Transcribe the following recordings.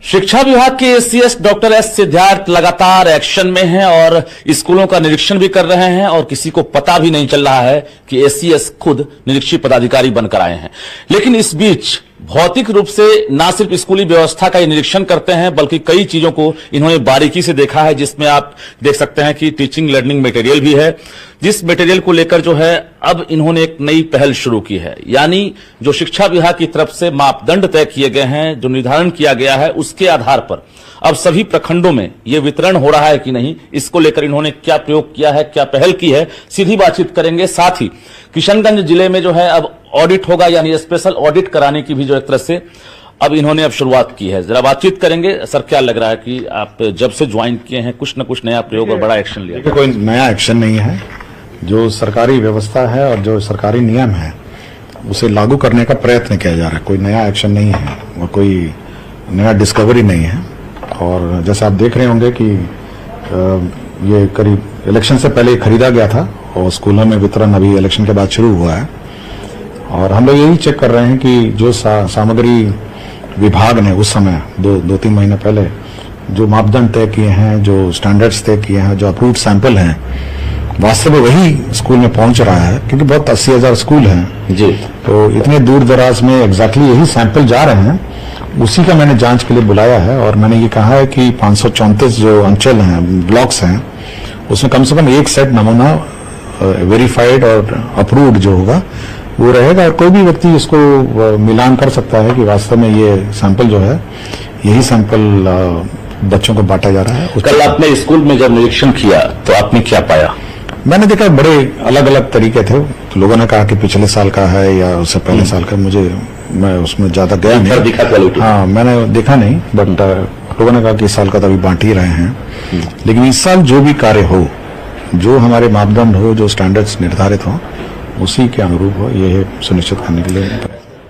शिक्षा विभाग के एसीएस डॉक्टर एस सिद्धार्थ लगातार एक्शन में हैं और स्कूलों का निरीक्षण भी कर रहे हैं और किसी को पता भी नहीं चल रहा है कि एसीएस खुद निरीक्षी पदाधिकारी बनकर आए हैं। लेकिन इस बीच भौतिक रूप से न सिर्फ स्कूली व्यवस्था का निरीक्षण करते हैं बल्कि कई चीजों को इन्होंने बारीकी से देखा है, जिसमें आप देख सकते हैं कि टीचिंग लर्निंग मटेरियल भी है, जिस मटेरियल को लेकर जो है अब इन्होंने एक नई पहल शुरू की है। यानी जो शिक्षा विभाग की तरफ से मापदंड तय किए गए हैं, जो निर्धारण किया गया है, उसके आधार पर अब सभी प्रखंडों में यह वितरण हो रहा है कि नहीं, इसको लेकर इन्होंने क्या प्रयोग किया है, क्या पहल की है, सीधी बातचीत करेंगे। साथ ही किशनगंज जिले में जो है अब ऑडिट होगा, यानी स्पेशल ऑडिट कराने की भी जो एक तरह से अब इन्होंने अब शुरुआत की है। जरा बातचीत करेंगे। सर, क्या लग रहा है कि आप जब से ज्वाइन किए हैं कुछ न कुछ नया प्रयोग और बड़ा एक्शन लिया? कोई नया एक्शन नहीं है। जो सरकारी व्यवस्था है और जो सरकारी नियम है उसे लागू करने का प्रयत्न किया जा रहा है। कोई नया एक्शन नहीं है और कोई नया डिस्कवरी नहीं है। और जैसे आप देख रहे होंगे कि ये करीब इलेक्शन से पहले खरीदा गया था और स्कूलों में वितरण अभी इलेक्शन के बाद शुरू हुआ है। और हम लोग यही चेक कर रहे हैं कि जो सामग्री विभाग ने उस समय दो तीन महीने पहले जो मापदंड तय किए हैं, जो स्टैंडर्ड्स तय किए हैं, जो अप्रूव्ड सैंपल हैं, वास्तव में वही स्कूल में पहुंच रहा है। क्योंकि बहुत 80,000 स्कूल हैं जी, तो इतने दूर दराज में एग्जैक्टली यही सैंपल जा रहे हैं। उसी का मैंने जांच के लिए बुलाया है और मैंने ये कहा है कि 534 जो अंचल हैं, ब्लॉक्स हैं, उसमें कम से कम एक सेट नमूना वेरीफाइड और अप्रूव्ड जो होगा वो रहेगा। और कोई भी व्यक्ति इसको मिलान कर सकता है कि वास्तव में ये सैंपल जो है, यही सैंपल बच्चों को बांटा जा रहा है। कल आपने स्कूल में जब निरीक्षण किया तो आपने क्या पाया? मैंने देखा बड़े अलग अलग तरीके थे। तो लोगों ने कहा कि पिछले साल का है या उससे पहले साल का, मैं उसमें ज्यादा गया नहीं। दिखा क्वालिटी? हाँ, मैंने देखा नहीं, बट लोगों ने कहा कि इस साल का तो अभी बांट ही रहे हैं। लेकिन इस साल जो भी कार्य हो, जो हमारे मापदंड हो, जो स्टैंडर्ड्स निर्धारित हो, उसी के अनुरूप हो, ये सुनिश्चित करने के लिए।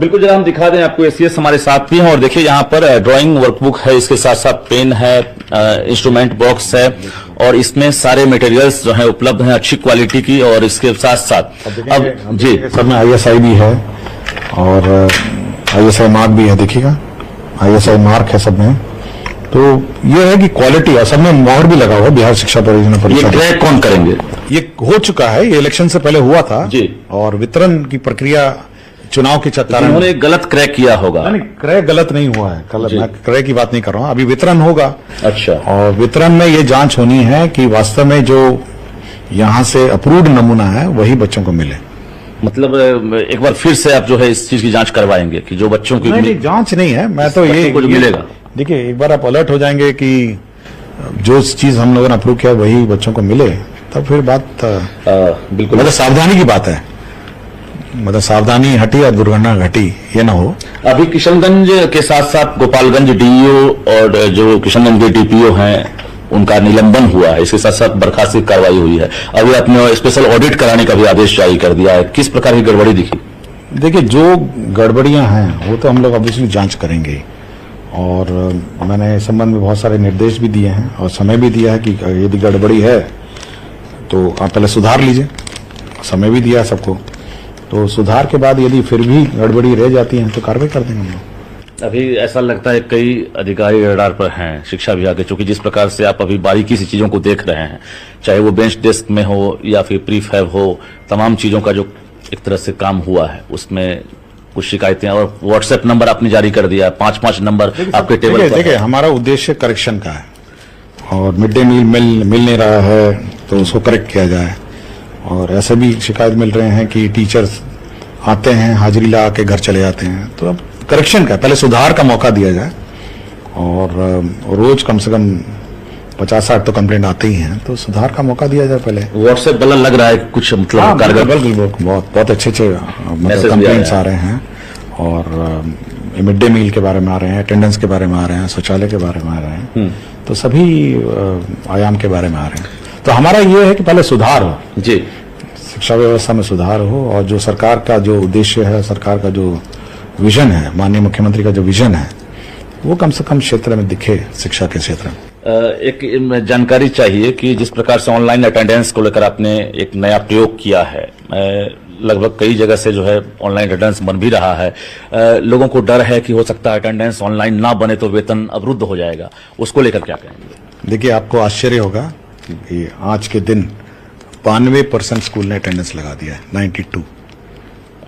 बिल्कुल, जरा हम दिखा दें आपको। एसीएस हमारे साथ भी हैं और देखिए यहाँ पर ड्राइंग वर्कबुक है, इसके साथ साथ पेन है, इंस्ट्रूमेंट बॉक्स है और इसमें सारे मटेरियल्स जो हैं उपलब्ध हैं अच्छी क्वालिटी की। और इसके साथ साथ अब जी सब में ISI भी है और ISI मार्क भी है। देखिएगा, ISI मार्क है सब में। तो ये है कि क्वालिटी, और सब में मोहर भी लगा हुआ बिहार शिक्षा परियोजना ये क्रैक कौन करेंगे? ये हो चुका है, ये इलेक्शन से पहले हुआ था जी। और वितरण की प्रक्रिया चुनाव के चक्कर उन्होंने गलत क्रैक किया होगा। नहीं, क्रैक गलत नहीं हुआ है। मैं क्रैक की बात नहीं कर रहा हूँ, अभी वितरण होगा। अच्छा। और वितरण में ये जांच होनी है कि वास्तव में जो यहाँ से अप्रूव्ड नमूना है वही बच्चों को मिले। मतलब एक बार फिर से आप जो है इस चीज की जांच करवाएंगे कि जो बच्चों की नहीं, जांच नहीं है। मैं तो ये मिलेगा। देखिए, एक बार आप अलर्ट हो जाएंगे कि जो चीज हम लोगों ने अप्रूव किया वही बच्चों को मिले, तब फिर बात बिल्कुल मतलब सावधानी की बात है। मतलब सावधानी हटी और दुर्घटना घटी, ये ना हो। अभी किशनगंज के साथ साथ गोपालगंज डीईओ और जो किशनगंज के डीपीओ हैं उनका निलंबन हुआ है, इसके साथ साथ बर्खास्ती की कार्रवाई हुई है। अभी आपने स्पेशल ऑडिट कराने का भी आदेश जारी कर दिया है। किस प्रकार की गड़बड़ी दिखी? देखिए, जो गड़बड़ियां हैं वो तो हम लोग ऑब्वियसली जांच करेंगे और मैंने इस संबंध में बहुत सारे निर्देश भी दिए हैं और समय भी दिया है कि यदि गड़बड़ी है तो आप पहले सुधार लीजिए। समय भी दिया है सबको, तो सुधार के बाद यदि फिर भी गड़बड़ी रह जाती है तो कार्रवाई कर देंगे हम लोग। अभी ऐसा लगता है कई अधिकारी रडार पर हैं शिक्षा विभाग के, चूंकि जिस प्रकार से आप अभी बारीकी से चीजों को देख रहे हैं, चाहे वो बेंच डेस्क में हो या फिर प्रीफैब हो, तमाम चीजों का जो एक तरह से काम हुआ है उसमें कुछ शिकायतें। और व्हाट्सएप नंबर आपने जारी कर दिया, 5-5 नंबर आपके टेबल पर। देखिए, हमारा उद्देश्य करेक्शन का है और मिड डे मील मिल नहीं रहा है तो उसको करेक्ट किया जाए। और ऐसे भी शिकायत मिल रहे हैं कि टीचर्स आते हैं, हाजिरी लगा के घर चले जाते हैं। तो अब करेक्शन का, पहले सुधार का मौका दिया जाए। और रोज कम से कम 50-60 तो कंप्लेंट आते ही हैं, तो सुधार का मौका दिया जाए पहले। व्हाट्सएप बल लग रहा है कुछ मतलब कारगर, बहुत अच्छे मतलब कंप्लेंट्स आ रहे हैं और मिड डे मील के बारे में आ रहे हैं, अटेंडेंस के बारे में आ रहे हैं, शौचालय के बारे में आ रहे हैं, तो सभी आयाम के बारे में आ रहे हैं। तो हमारा ये है कि पहले सुधार हो जी, शिक्षा व्यवस्था में सुधार हो और जो सरकार का जो उद्देश्य है, सरकार का जो विजन है, माननीय मुख्यमंत्री का जो विजन है, वो कम से कम क्षेत्र में दिखे, शिक्षा के क्षेत्र में। एक जानकारी चाहिए कि जिस प्रकार से ऑनलाइन अटेंडेंस को लेकर आपने एक नया प्रयोग किया है, लगभग कई जगह से जो है ऑनलाइन अटेंडेंस बन भी रहा है। लोगों को डर है कि हो सकता है अटेंडेंस ऑनलाइन ना बने तो वेतन अवरुद्ध हो जाएगा, उसको लेकर क्या कहेंगे? देखिए, आपको आश्चर्य होगा कि आज के दिन 92% स्कूल ने अटेंडेंस लगा दिया है, 92।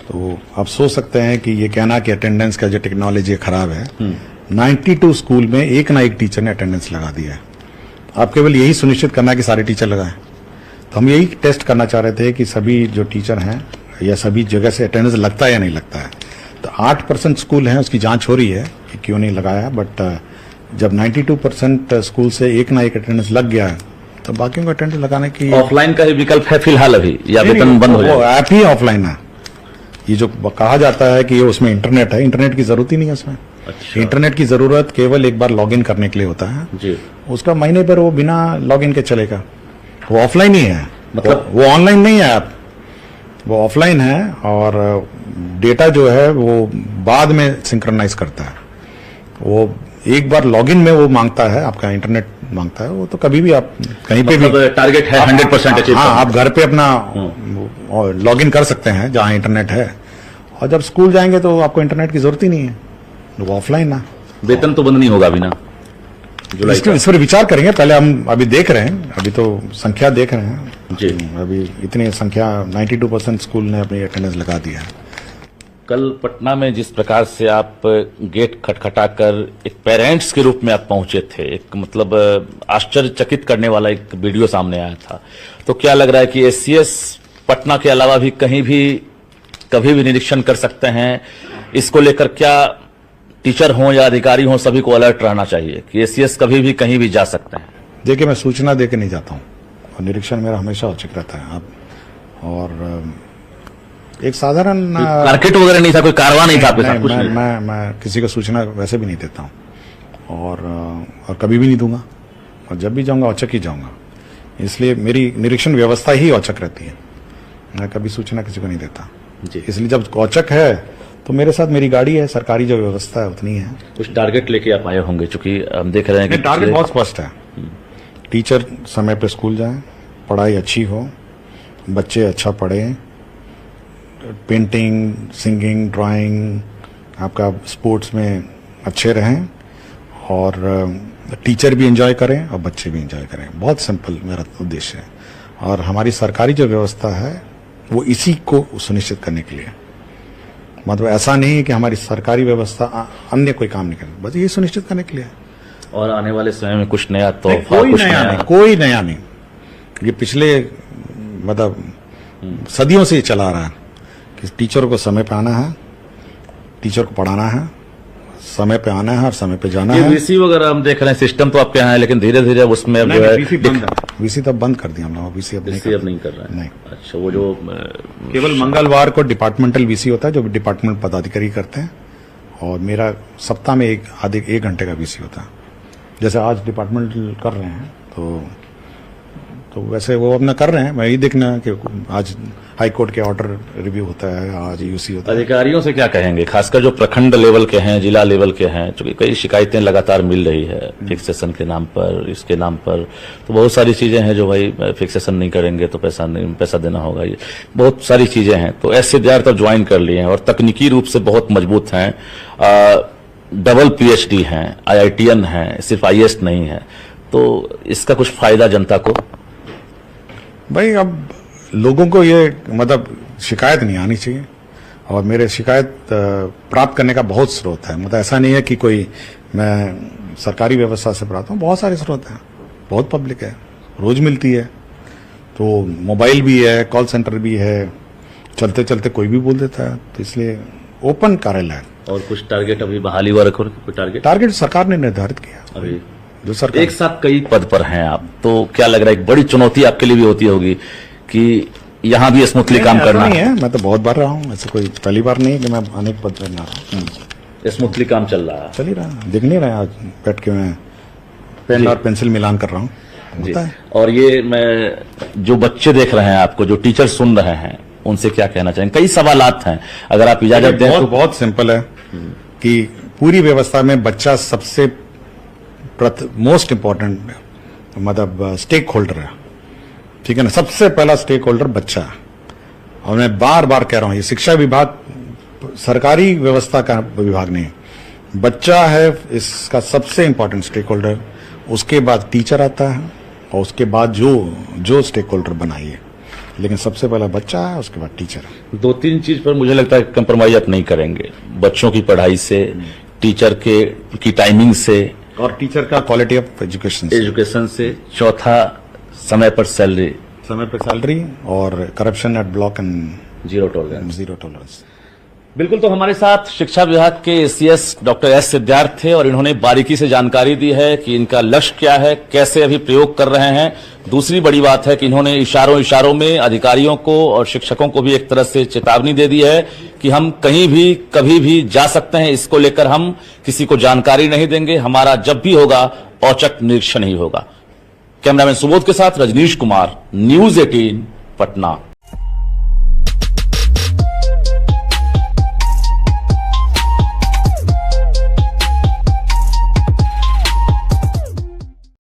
तो आप सोच सकते हैं कि ये कहना कि अटेंडेंस का जो टेक्नोलॉजी खराब है, 92 स्कूल में एक ना एक टीचर ने अटेंडेंस लगा दिया है। आप केवल यही सुनिश्चित करना है कि सारे टीचर लगाएं। तो हम यही टेस्ट करना चाह रहे थे कि सभी जो टीचर हैं या सभी जगह से अटेंडेंस लगता है या नहीं लगता है। तो 8% स्कूल हैं, उसकी जांच हो रही है कि क्यों नहीं लगाया। बट जब 92% स्कूल से एक ना एक अटेंडेंस लग गया है तो बाकियों को अटेंडेंस लगाने की ऑफलाइन का ही विकल्प है फिलहाल अभी, या वेतन बंद हो जाएगा? ऐप ही ऑफलाइन है। ये जो कहा जाता है कि ये उसमें इंटरनेट है, इंटरनेट की जरूरत ही नहीं है उसमें। अच्छा। इंटरनेट की जरूरत केवल एक बार लॉगिन करने के लिए होता है जी। उसका महीने पर वो बिना लॉगिन के चलेगा। वो ऑफलाइन ही है, मतलब वो ऑनलाइन नहीं है ऐप, वो ऑफलाइन है। और डेटा जो है वो बाद में सिंक्रोनाइज करता है। वो एक बार लॉगिन में वो मांगता है, आपका इंटरनेट मांगता है, वो तो कभी भी आप कहीं पे भी टारगेट है 100% अचीव। हाँ, आप घर पे अपना लॉगिन कर सकते हैं जहां इंटरनेट है। और जब स्कूल जाएंगे तो आपको इंटरनेट की जरूरत ही नहीं है, वो ऑफलाइन ना। वेतन तो बंद नहीं होगा अभी ना, जुलाई का। इस पर विचार करेंगे। पहले हम अभी देख रहे हैं, अभी तो संख्या देख रहे हैं जी। अभी इतनी संख्या 92% स्कूल ने अपनी अटेंडेंस लगा दी है। कल पटना में जिस प्रकार से आप गेट खटखटाकर एक पेरेंट्स के रूप में आप पहुंचे थे, एक मतलब आश्चर्यचकित करने वाला एक वीडियो सामने आया था। तो क्या लग रहा है कि एससीएस पटना के अलावा भी कहीं भी कभी भी निरीक्षण कर सकते हैं? इसको लेकर क्या टीचर हों या अधिकारी हों, सभी को अलर्ट रहना चाहिए कि एससीएस कभी भी कहीं भी जा सकते हैं? देखिए, मैं सूचना दे के नहीं जाता हूँ और निरीक्षण मेरा हमेशा औचिक रहता है। आप और एक साधारण मार्केट वगैरह नहीं था, कोई कारवा नहीं था आपके साथ? कुछ नहीं। मैं किसी को सूचना वैसे भी नहीं देता हूँ और कभी भी नहीं दूंगा। और जब भी जाऊंगा औचक ही जाऊंगा, इसलिए मेरी निरीक्षण व्यवस्था ही औचक रहती है। मैं कभी सूचना किसी को नहीं देता जी। इसलिए जब औचक है तो मेरे साथ मेरी गाड़ी है, सरकारी जो व्यवस्था है उतनी है। कुछ टारगेट लेके आप आए होंगे, चूंकि हम देख रहे हैं कि टारगेट बहुत स्पष्ट है। टीचर समय पे स्कूल जाएं, पढ़ाई अच्छी हो, बच्चे अच्छा पढ़ें, पेंटिंग, सिंगिंग, ड्राइंग, आपका स्पोर्ट्स में अच्छे रहें और टीचर भी एंजॉय करें और बच्चे भी एंजॉय करें। बहुत सिंपल मेरा उद्देश्य है। और हमारी सरकारी जो व्यवस्था है वो इसी को सुनिश्चित करने के लिए, मतलब ऐसा नहीं है कि हमारी सरकारी व्यवस्था अन्य कोई काम नहीं करे, बस ये सुनिश्चित करने के लिए। और आने वाले समय में कुछ नया तो कोई नया नहीं। ये पिछले मतलब सदियों से ये चला रहा है कि टीचर को समय पे आना है, टीचर को पढ़ाना है, समय पे आना है और समय पे जाना है। वीसी वगैरह हम देख रहे हैं, सिस्टम तो आपके यहाँ है, लेकिन धीरे धीरे उसमें अब जो है वीसी तो बंद कर दिया हम लोग। वीसी अब नहीं कर रहे हैं। नहीं। अच्छा, वो जो केवल मंगलवार को डिपार्टमेंटल वीसी होता है जो डिपार्टमेंट पदाधिकारी करते हैं, और मेरा सप्ताह में एक घंटे का वीसी होता है। जैसे आज डिपार्टमेंटल कर रहे हैं तो वैसे वो अपना कर रहे हैं। मैं यही देखना कि आज हाई कोर्ट के ऑर्डर रिव्यू होता है, आज यूसी होता है। अधिकारियों से क्या कहेंगे, खासकर जो प्रखंड लेवल के हैं, जिला लेवल के हैं, क्योंकि कई शिकायतें लगातार मिल रही है फिक्सेशन के नाम पर, इसके नाम पर। तो बहुत सारी चीजें हैं जो भाई फिक्सेशन नहीं करेंगे तो पैसा देना होगा, ये बहुत सारी चीजें हैं। तो एससीडीआर तो ज्वाइन कर लिए हैं और तकनीकी रूप से बहुत मजबूत हैं, डबल पीएचडी हैं, IITN हैं, सिर्फ IAS नहीं है। तो इसका कुछ फायदा जनता को? भाई, अब लोगों को ये मतलब शिकायत नहीं आनी चाहिए, और मेरे शिकायत प्राप्त करने का बहुत स्रोत है। मतलब ऐसा नहीं है कि कोई मैं सरकारी व्यवस्था से प्राप्त हूँ, बहुत सारे स्रोत हैं, बहुत पब्लिक है, रोज मिलती है। तो मोबाइल भी है, कॉल सेंटर भी है, चलते चलते कोई भी बोल देता है। तो इसलिए ओपन कार्यालय। और कुछ टारगेट अभी बहाली वर्क और कोई टारगेट सरकार ने निर्धारित किया अभी जो सरकार। एक साथ कई पद पर हैं आप, तो क्या लग रहा है एक बड़ी चुनौती आपके लिए भी होती होगी कि यहाँ भी स्मूथली काम करना नहीं है? मैं तो बहुत बार रहा हूँ, ऐसे कोई पहली बार नहीं कि मैं अनेक पद पर ना रहा हूँ। स्मूथली काम चल रहा है, चल ही रहा है, दिख नहीं रहा है। आज बैठ के मैं पेन और पेंसिल मिलान कर रहा हूँ, होता है। और ये मैं जो बच्चे देख रहे हैं आपको, जो टीचर सुन रहे हैं, उनसे क्या कहना चाहेंगे? कई सवालात हैं, अगर आप इजाजत दें तो। बहुत सिंपल है कि पूरी व्यवस्था में बच्चा सबसे मोस्ट इंपॉर्टेंट मतलब स्टेक होल्डर है, ठीक है ना। सबसे पहला स्टेक होल्डर बच्चा है। और मैं बार बार कह रहा हूं, ये शिक्षा विभाग सरकारी व्यवस्था का विभाग नहीं, बच्चा है इसका सबसे इंपॉर्टेंट स्टेक होल्डर, उसके बाद टीचर आता है और उसके बाद जो स्टेक होल्डर बनाइए, लेकिन सबसे पहला बच्चा है, उसके बाद टीचर है। 2-3 चीज पर मुझे लगता है कंप्रोमाइज आप नहीं करेंगे, बच्चों की पढ़ाई से, टीचर की टाइमिंग से, और टीचर का क्वालिटी ऑफ एजुकेशन से, चौथा समय पर सैलरी और corruption at block and zero tolerance. Zero tolerance. बिल्कुल, तो हमारे साथ शिक्षा विभाग के एसीएस डॉक्टर एस सिद्धार्थ थे और इन्होंने बारीकी से जानकारी दी है कि इनका लक्ष्य क्या है, कैसे अभी प्रयोग कर रहे हैं। दूसरी बड़ी बात है कि इन्होंने इशारों में अधिकारियों को और शिक्षकों को भी एक तरह से चेतावनी दे दी है कि हम कहीं भी कभी भी जा सकते हैं, इसको लेकर हम किसी को जानकारी नहीं देंगे, हमारा जब भी होगा औचक निरीक्षण ही होगा। कैमरामैन सुबोध के साथ रजनीश कुमार, न्यूज 18 पटना।